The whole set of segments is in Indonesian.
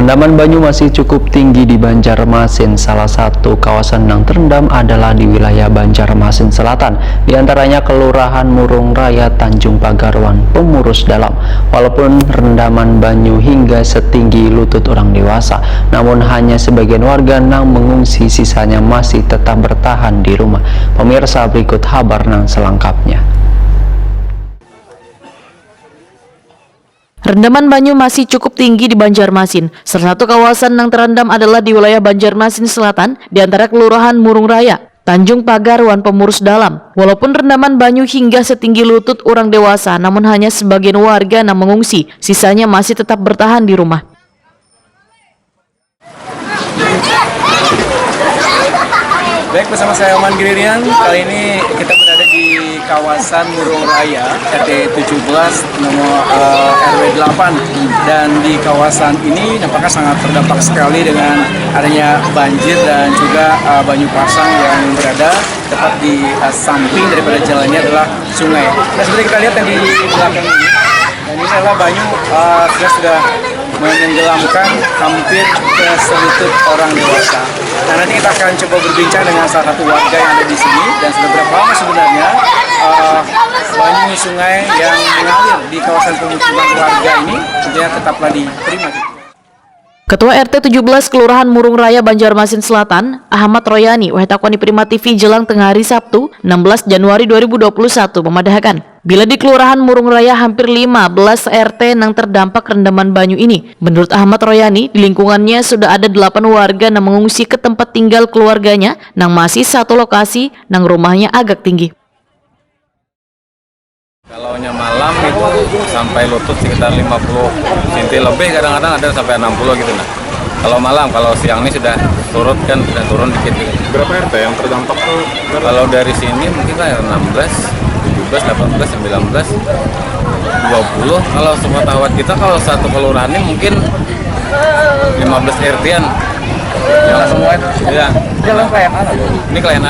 Rendaman banyu masih cukup tinggi di Banjarmasin. Salah satu kawasan yang terendam adalah di wilayah Banjarmasin Selatan, di antaranya Kelurahan Murung Raya, Tanjung Pagaruan, Pemurus Dalam. Walaupun rendaman banyu hingga setinggi lutut orang dewasa, namun hanya sebagian warga yang mengungsi, sisanya masih tetap bertahan di rumah. Pemirsa, berikut kabar yang selengkapnya. Rendaman banyu masih cukup tinggi di Banjarmasin. Salah satu kawasan yang terendam adalah di wilayah Banjarmasin Selatan, di antara Kelurahan Murung Raya, Tanjung Pagaruan, Pemurus Dalam. Walaupun rendaman banyu hingga setinggi lutut orang dewasa, namun hanya sebagian warga yang mengungsi, sisanya masih tetap bertahan di rumah. Baik, bersama saya Oman Giririan. Kali ini kita berada di kawasan Murung Raya, RT 17, nomor RW 8. Dan di kawasan ini nampaknya sangat terdampak sekali dengan adanya banjir dan juga banyu pasang yang berada tepat di samping daripada jalannya adalah sungai. Nah, seperti kita lihat yang di belakang ini, dan ini adalah banyu sudah menenggelamkan hampir ke selutut orang dewasa. Nah, nanti kita akan coba berbincang dengan salah satu warga yang ada di sini dan sudah berapa lama sebenarnya banyu sungai yang mengalir di kawasan pemukiman warga ini tentunya tetaplah diterima. Ketua RT 17 Kelurahan Murung Raya, Banjarmasin Selatan, Ahmad Royani, Wahetakoni Prima TV jelang tengah hari Sabtu, 16 Januari 2021 memadahkan, bila di Kelurahan Murung Raya hampir 15 RT yang terdampak rendaman banyu ini. Menurut Ahmad Royani, di lingkungannya sudah ada 8 warga yang mengungsi ke tempat tinggal keluarganya, yang masih satu lokasi, yang rumahnya agak tinggi. Kalau malam itu sampai lutut sekitar 50 cm lebih, kadang-kadang ada sampai 60 gitu. Nah, kalau malam, kalau siang ini sudah turun dikit. Berapa RT yang terdampak tuh? Kalau dari sini mungkin lah 16, 17, 18, 19, 20. Kalau semua tawat kita, kalau satu kelurahan ini mungkin 15 RT-an. Yang semua itu? Ya. Jalan klien A? Ini klien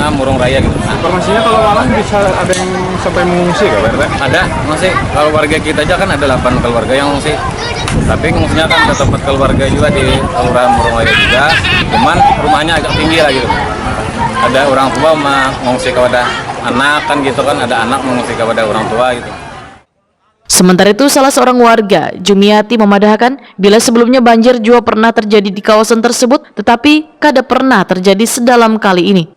A Murung Raya gitu. Nah, Informasinya kalau malam bisa ada yang sampai mengungsi nggak, Pak RT? ada, masih. Kalau warga kita aja kan ada 8 keluarga yang mengungsi. Tapi ngungsinya kan ke tempat keluarga juga di Kelurahan Murung Raya juga. Cuman rumahnya agak tinggi lah gitu. Ada orang tua mengungsi kepada anak kan gitu kan. Ada anak mengungsi kepada orang tua gitu. Sementara itu, salah seorang warga, Jumiati, memadahkan bila sebelumnya banjir juga pernah terjadi di kawasan tersebut, tetapi kada pernah terjadi sedalam kali ini.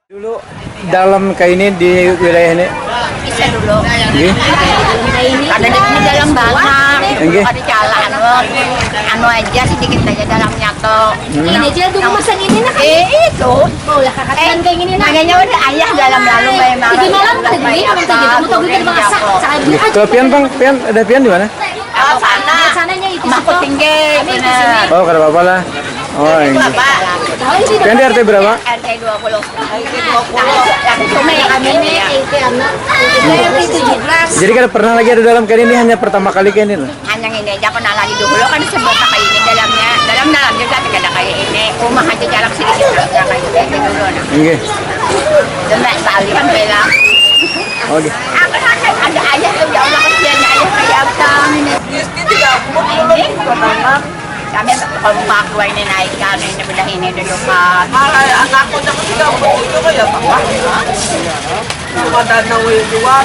Dulu dalam kayak ini di wilayah ini? Bisa dulu. Iya. Ada di sini dalam banget. Iya. Ada jalan, anu aja sedikit aja dalamnya tuh. Ini aja tuh masang ini nak. Itu. Maulah kakak kayak gini nak. Makanya udah ayah dalam lalu memang. Di malam tadi, kamu tahu kita masak. Kalau pian bang, ada pian di mana? Sana. Sananya itu. Aku tinggi. Oh, kada apa-apa lah. Oh, ini. Pian di RT berapa? RT 20. RT 20. Cuma yang kami ini RT 17. Jadi kada pernah lagi ada dalam kayak ini, hanya pertama kali kayak ini loh. Hanya ini aja pernah lagi dulu kan sebelum kayak ini dalam juga tidak ada kayak ini. Rumah aja jarak sedikit kayak ini dulu. Oke. Demek Bali kan bilang. Oke. Ada ayah tuh, ya Allah kesiannya ayah kayak apa ini. Ini pertama kami kompak dua ini naik kan ini bedah ini dulu kan. Anakku tak 30 itu ya Pak. Ada nawi dua.